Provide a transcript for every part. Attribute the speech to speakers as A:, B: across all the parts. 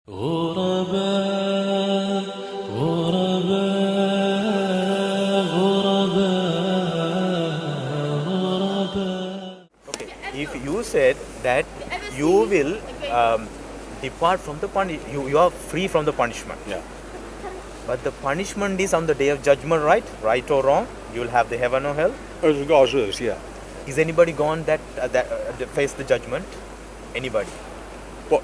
A: غرباء غرباء غرباء غرباء.
B: Okay, if you said that you will depart from the punishment, you are free from the punishment.
C: Yeah.
B: But the punishment is on the day of judgment, right? Right or wrong? You will have the heaven or hell.
C: As regards us, yeah.
B: Is anybody gone that face the judgment? Anybody?
C: What?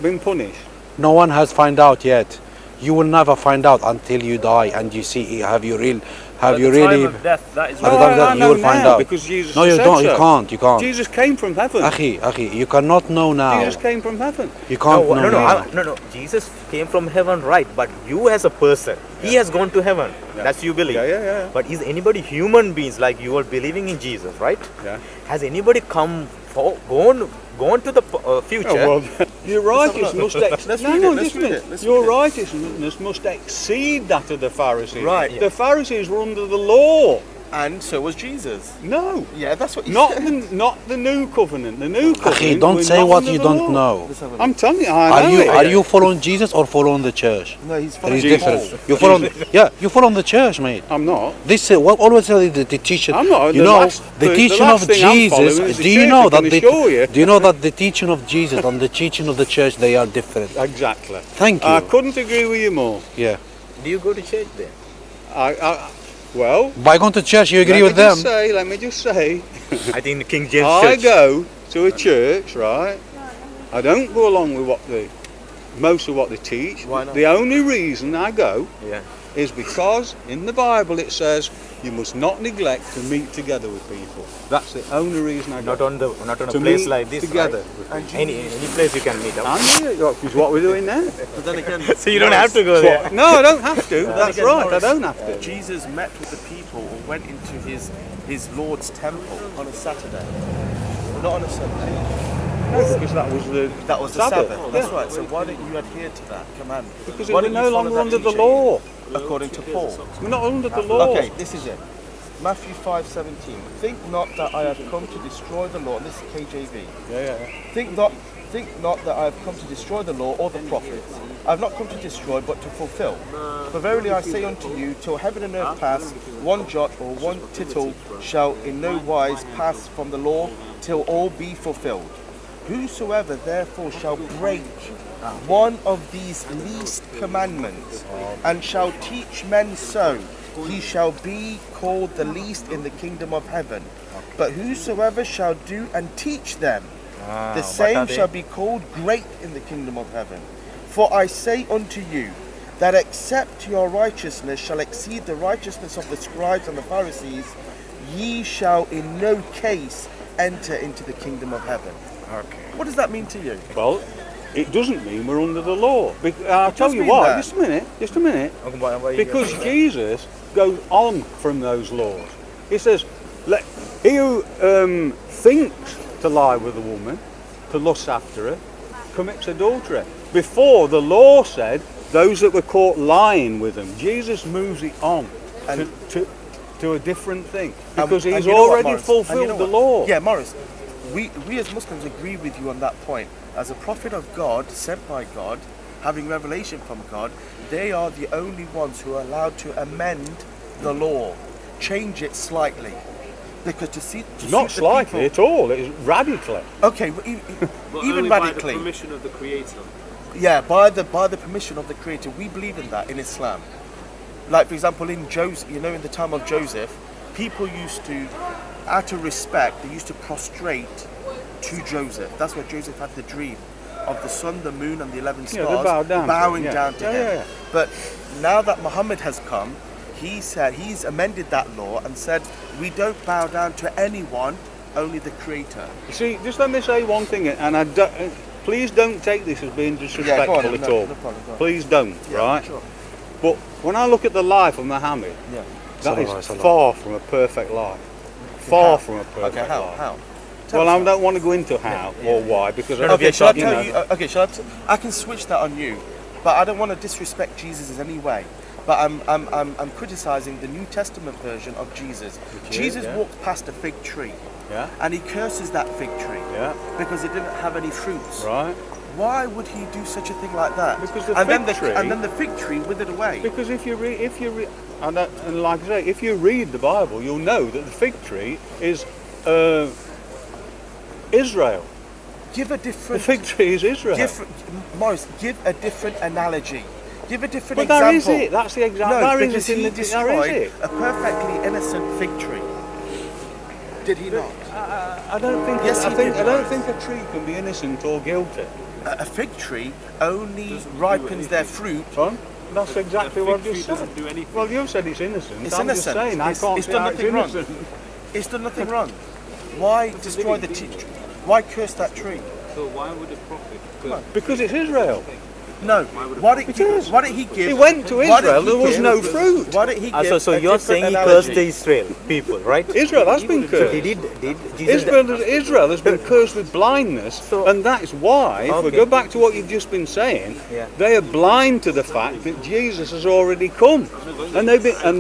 C: Been punished?
D: No one has find out yet. You will never find out until you die and you see have you really
E: At the time of death, that is
D: At the
E: what
D: time of
C: I
D: death,
C: know
D: you will find
C: now,
D: out.
C: because Jesus
D: No, you
C: said
D: don't.
C: so.
D: You can't.
C: Jesus came from heaven.
D: Akhi, you cannot know now.
C: Jesus came from heaven.
D: You can't know now.
B: No. Jesus came from heaven, right? But you as a person, he has gone to heaven.
C: Yeah.
B: That's you believe.
C: Yeah.
B: But is anybody human beings like you are believing in Jesus, right?
C: Yeah.
B: Has anybody gone to the future?
C: Oh, well, your righteousness must Your
E: read it.
C: righteousness must exceed that of the Pharisees.
E: Right.
C: The Pharisees were under the law.
E: And so was Jesus.
C: No.
E: Yeah, that's what you
C: Not
E: said.
C: not the new covenant. The new covenant.
D: Akhi, don't
C: we're
D: say
C: not
D: what
C: under
D: you
C: the
D: don't
C: law.
D: know.
C: I'm telling you, I know it.
D: Are you following Jesus or following the church?
E: No, he's
D: There
E: following
D: is
C: Jesus.
D: difference. You follow, you follow the church, mate.
C: I'm not.
D: This what always tell you the teaching.
C: I'm not.
D: You
C: The
D: know
C: last-
D: the
C: the
D: teaching
C: last
D: of
C: thing I'm following
D: Jesus.
C: is the
D: Do you
C: church,
D: know
C: I
D: that
C: can assure you.
D: do you know that the teaching of Jesus and the teaching of the church they are different?
C: Exactly.
D: Thank you.
C: I couldn't agree with you more.
D: Yeah.
B: Do you go to church then?
C: Well,
D: By going to church, you agree with them.
C: Let me just say,
B: I think the King James
C: I
B: Church.
C: go to a church, right? I don't go along with most of what they teach.
E: Why not?
C: The only reason I go
B: Yeah.
C: is because in the Bible it says you must not neglect to meet together with people. That's the only reason I go.
B: Not on a
C: to
B: place
C: meet
B: like this.
C: together.
B: Right? Any place you can meet up.
C: And which is what we're doing now.
E: But then again,
B: So you don't have to go there.
C: No, I don't have to. That's
E: again,
C: right. I
E: Morris,
C: don't have to.
E: Jesus met with the people or went into his Lord's temple on a Saturday, not on a Sunday.
C: Because that was the
E: Sabbath.
C: Yeah.
E: That's right. So why don't you adhere to that commandment?
C: Because
E: Why
C: we're
E: don't you
C: no
E: follow
C: longer
E: that
C: under the
E: teaching?
C: law.
E: According to Paul.
C: We're not under the law.
E: Okay, this is it. Matthew 5:17. Think not that I have come to destroy the law. And this is KJV.
C: Yeah.
E: Think not that I have come to destroy the law or the prophets. I have not come to destroy, but to fulfill. For verily I say unto you, till heaven and earth pass, one jot or one tittle shall in no wise pass from the law, till all be fulfilled. Whosoever therefore shall break one of these least commandments, and shall teach men so, he shall be called the least in the kingdom of heaven. But whosoever shall do and teach them, the same shall be called great in the kingdom of heaven. For I say unto you, that except your righteousness shall exceed the righteousness of the scribes and the Pharisees, ye shall in no case enter into the kingdom of heaven.
B: Okay.
E: What does that mean to you?
C: Well, it doesn't mean we're under the law. I'll tell you
E: mean
C: why.
E: that.
C: Just a minute.
B: Okay, why you
C: Because
B: get that?
C: Jesus goes on from those laws. He says, he who thinks to lie with a woman, to lust after her, commits adultery. Before, the law said those that were caught lying with them. Jesus moves it on to a different thing. Because
E: And
C: he's
E: you know what,
C: already
E: Morris? And you
C: fulfilled
E: know
C: the
E: what?
C: law.
E: Yeah, Morris, we as Muslims agree with you on that point. As a prophet of God, sent by God, having revelation from God, they are the only ones who are allowed to amend the law, change it slightly. Because to see
C: Not slightly at all, it's radically.
E: Okay, even radically.
F: By the permission of the Creator.
E: Yeah, by the permission of the Creator, we believe in that in Islam. Like for example, in Joseph, in the time of Joseph, people used to, out of respect, they used to prostrate to Joseph. That's where Joseph had the dream of the sun, the moon, and the 11 stars
C: they bowed down to
E: bowing
C: him, yeah.
E: down to
C: Yeah,
E: him.
C: yeah.
E: But now that Muhammad has come, he's amended that law and said we don't bow down to anyone, only the Creator.
C: You see, just let me say one thing, and please don't take this as being disrespectful
E: go on,
C: at
E: no
C: all.
E: problem, go on.
C: Please don't,
E: Yeah,
C: right?
E: sure.
C: But when I look at the life of Muhammad,
E: Yeah.
C: that is
D: Sallallahu alaihi wasallam.
C: far from a perfect life. Far from a perfect
E: Okay,
C: life.
E: how? Tell
C: Well,
E: us
C: I
E: how.
C: don't want to go into how or why because
E: Okay, shall I
C: you
E: tell
C: know,
E: you? Okay, I can switch that on you, but I don't want to disrespect Jesus in any way. But I'm criticizing the New Testament version of Jesus. Jesus walked past a fig tree,
C: Yeah.
E: and he curses that fig tree
C: Yeah.
E: because it didn't have any fruits.
C: Right.
E: Why would he do such a thing like that?
C: Because the
E: and
C: fig
E: then
C: tree-
E: and then the fig tree withered away.
C: Because if you read, and like I say, if you read the Bible, you'll know that the fig tree is Israel.
E: Give a
C: The
E: different.
C: fig tree is Israel.
E: Morris, give a different analogy. Give a different
C: But
E: example.
C: there is it. That's the example.
E: No,
C: there is
E: because
C: it in
E: he
C: the. There
E: destroyed
C: is it.
E: a perfectly innocent fig tree. Did he not?
C: I don't think.
E: Yes,
C: I
E: he
C: think.
E: did,
C: I don't
E: Morris.
C: think a tree can be innocent or guilty.
E: A fig tree only ripens their fruit.
C: Son, that's exactly what you said. Well, you said it's innocent.
E: It's
C: I'm
E: innocent.
C: just saying I can't
E: It's
C: see
E: done
C: how it's
E: nothing wrong.
C: innocent.
E: It's done nothing wrong. Why destroy the tree? Why curse that tree?
F: So why would a prophet?
C: Because it's Israel.
E: No. Why did he give?
C: He went to
E: why did
C: Israel.
E: he
C: There was
E: give-
C: no fruit.
E: Why did he give?
B: So
E: a
B: you're
E: different
B: saying he
E: analogy?
B: cursed the Israel people, right?
C: Israel has been
B: So
C: cursed.
B: did Jesus?
C: Israel has been cursed with blindness,
B: So-
C: and that's why, if we
B: Okay.
C: go back to what you've just been saying,
B: Yeah.
C: they are blind to the fact that Jesus has already come, and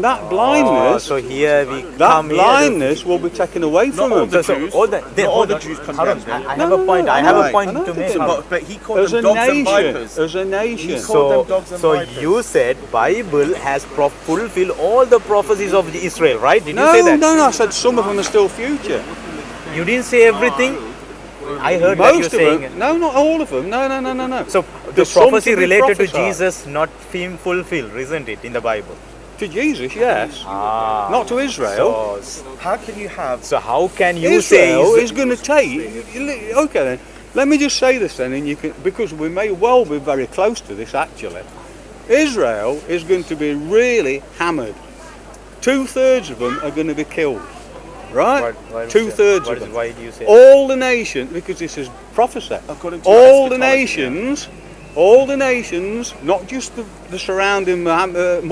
C: that
B: Oh,
C: blindness,
B: so here we
C: that
B: come
C: blindness will be taken away from
E: all
C: them.
E: the
B: So
E: Jews.
B: all the
E: Not all the
B: on.
E: Jews
B: Harun,
E: condemned him.
B: I have a point. I have a point to make. Harun.
E: But he called
C: As a
E: them dogs and
C: nation,
E: vipers.
C: as a nation.
E: He called
B: So,
E: them dogs and
B: so
E: vipers.
B: you said Bible has fulfilled all the prophecies of Israel, right? Did you
C: No,
B: say that?
C: no, I said some of them are still future.
B: You didn't say everything. I heard that you're
C: Most of
B: saying.
C: them, no, not all of them. No.
B: So the
C: There's some
B: prophecy
C: to be
B: related to
C: prophesied.
B: Jesus not being fulfilled, isn't it, in the Bible?
C: To Jesus, yes,
B: Ah.
C: not to Israel.
E: How can you have?
B: So how can you
C: Israel
B: say?
C: is going to take. Okay, then. Let me just say this then, and you can, because we may well be very close to this actually. Israel is going to be really hammered. 2/3 of them are going to be killed, right?
B: Why
C: 2/3 of them.
B: Why do you say?
C: All the nations, because this is prophecy.
E: According to
C: All the
E: eschatology,
C: nations, not just the surrounding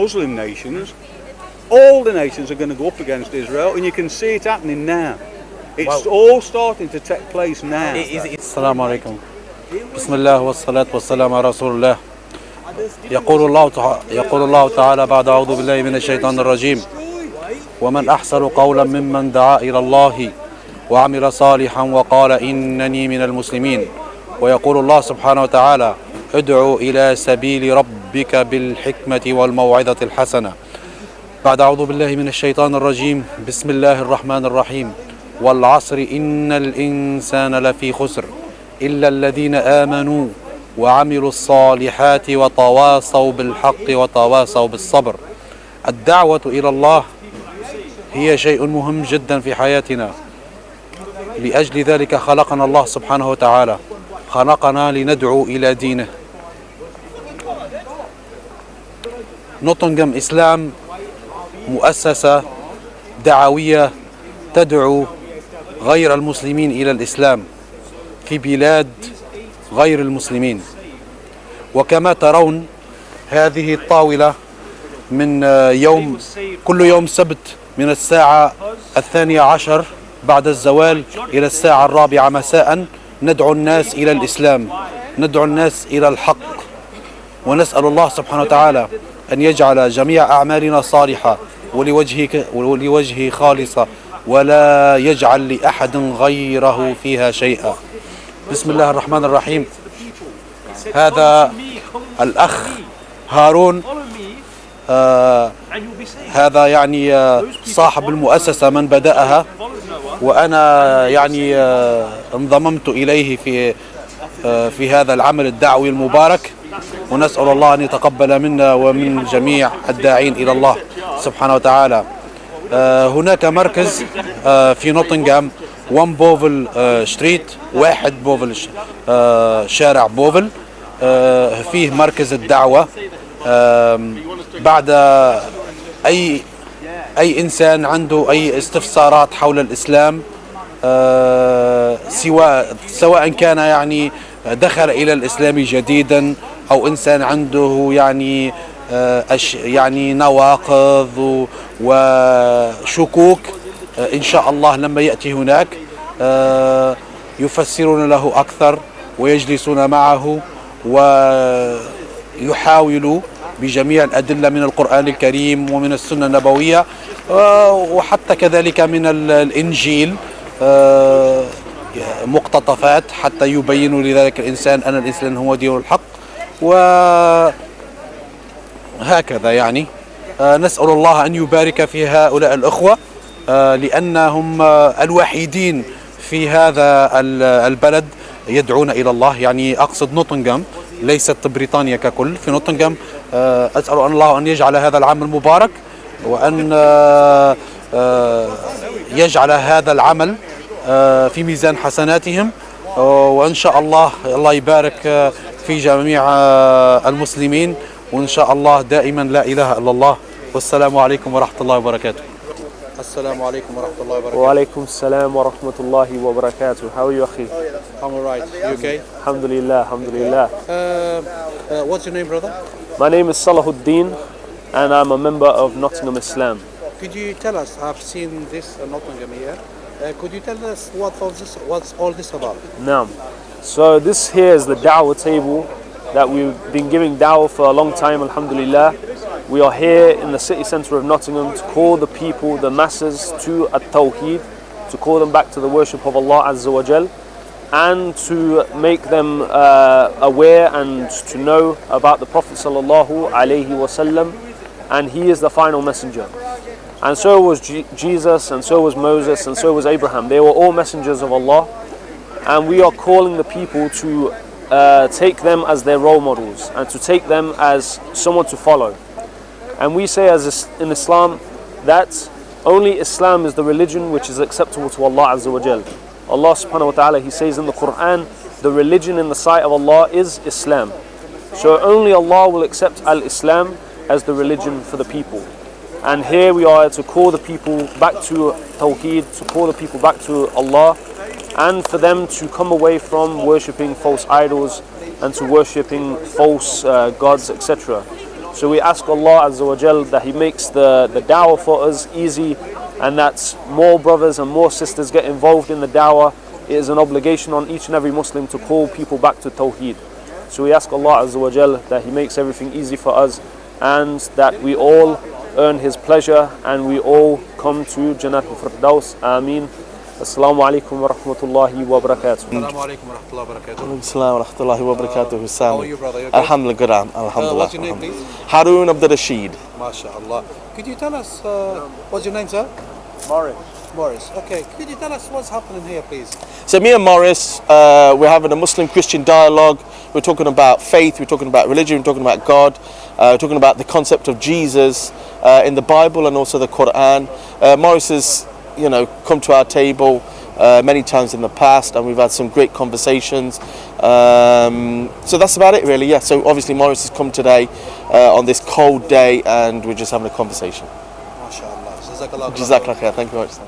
C: Muslim nations, all the nations are going to go up against Israel, and you can see it happening now. It's all starting to take place now.
D: السلام عليكم. بسم الله والصلاة والسلام على رسول الله. يقول الله تعالى بعد أعوذ بالله من الشيطان الرجيم ومن أحسن قولا ممن دعا إلى الله وعمل صالحا وقال إنني من المسلمين. ويقول الله سبحانه وتعالى ادعوا إلى سبيل ربك بالحكمة والموعظة الحسنة. بعد أعوذ بالله من الشيطان الرجيم بسم الله الرحمن الرحيم والعصر إن الإنسان لفي خسر إلا الذين آمنوا وعملوا الصالحات وتواصوا بالحق وتواصوا بالصبر. الدعوة إلى الله هي شيء مهم جدا في حياتنا. لأجل ذلك خلقنا الله سبحانه وتعالى، خلقنا لندعو إلى دينه. نوتنغهام إسلام مؤسسة دعوية تدعو غير المسلمين إلى الإسلام في بلاد غير المسلمين. وكما ترون هذه الطاولة من كل يوم سبت من الساعة 12 بعد الزوال إلى الساعة 4 مساء ندعو الناس إلى الإسلام، ندعو الناس إلى الحق، ونسأل الله سبحانه وتعالى أن يجعل جميع أعمالنا صالحة ولوجهه خالصة ولا يجعل لأحد غيره فيها شيئا. بسم الله الرحمن الرحيم. هذا الأخ هارون هذا يعني صاحب المؤسسة من بدأها، وأنا يعني انضممت إليه في هذا العمل الدعوي المبارك، ونسأل الله أن يتقبل منا ومن جميع الداعين إلى الله سبحانه وتعالى. هناك مركز في نوتنغهام 1 بوفل ستريت، 1 بوفل شارع بوفل، فيه مركز الدعوة. بعد أي إنسان عنده أي استفسارات حول الإسلام، سواء كان يعني دخل إلى الإسلام جديدا أو إنسان عنده يعني نواقض وشكوك، إن شاء الله لما يأتي هناك يفسرون له أكثر ويجلسون معه ويحاولوا بجميع الأدلة من القرآن الكريم ومن السنة النبوية وحتى كذلك من الإنجيل مقتطفات حتى يبينوا لذلك الإنسان أن الإسلام هو دين الحق، وهكذا يعني. نسأل الله أن يبارك في هؤلاء الأخوة لأنهم الوحيدين في هذا البلد يدعون إلى الله، يعني أقصد نوتنغهام ليست بريطانيا ككل. في نوتنغهام أسأل الله أن يجعل هذا العام المبارك، وأن يجعل هذا العمل في ميزان حسناتهم، وإن شاء الله الله يبارك في جميع المسلمين، وإن شاء الله دائما لا إله إلا الله. والسلام عليكم ورحمة الله وبركاته. السلام عليكم ورحمة الله وبركاته.
G: وعليكم السلام ورحمة الله وبركاته. How are you, أخي?
D: I'm alright. You okay?
G: Alhamdulillah, alhamdulillah.
D: What's your name, brother?
G: My name is Salahuddin and I'm a member of Nottingham Islam.
D: Could you tell us, I've seen this Nottingham here, could you tell us what's all this about?
G: Naam. So this here is the da'wah table that we've been giving da'wah for a long time, alhamdulillah. We are here in the city centre of Nottingham to call the people, the masses, to at-Tawheed, to call them back to the worship of Allah Azza wa Jal, and to make them aware and to know about the Prophet Sallallahu Alaihi Wasallam, and he is the final messenger. And so was Jesus, and so was Moses, and so was Abraham. They were all messengers of Allah, and we are calling the people to take them as their role models and to take them as someone to follow. And we say as in Islam that only Islam is the religion which is acceptable to Allah Azza wa Jal. Allah subhanahu wa ta'ala, He says in the Quran, the religion in the sight of Allah is Islam. So only Allah will accept al-Islam as the religion for the people. And here we are to call the people back to Tawheed, to call the people back to Allah, and for them to come away from worshipping false idols and to worshipping false gods, etc. So we ask Allah Azza wa Jal that He makes the da'wah for us easy, and that more brothers and more sisters get involved in the da'wah. It is an obligation on each and every Muslim to call people back to Tawheed. So we ask Allah Azza wa Jal that He makes everything easy for us, and that we all earn His pleasure and we all come to Jannat al-Firdaus. Ameen. Assalamu alaikum wa rahmatullahi wa barakatuh.
D: Assalamu alaikum wa rahmatullahi wa barakatuh.
E: Assalamu wa rahmatullahi wa barakatuh.
D: How are you, brother? You okay?
E: Alhamdulillah, good. Alhamdulillah.
D: What's your name, please?
E: Harun Abdul Rashid.
D: MashaAllah. Could you tell us, what's your name, sir? Morris. Okay. Could you tell us what's happening here, please?
E: So me and Morris, we're having a Muslim-Christian dialogue. We're talking about faith, we're talking about religion, we're talking about God, we're talking about the concept of Jesus in the Bible and also the Quran. Morris has, come to our table many times in the past, and we've had some great conversations. So that's about it, really. Yeah. So obviously Morris has come today on this cold day, and we're just having a conversation.
D: MashaAllah. Jazakallah.
E: Jazakallah khair. Thank you very much.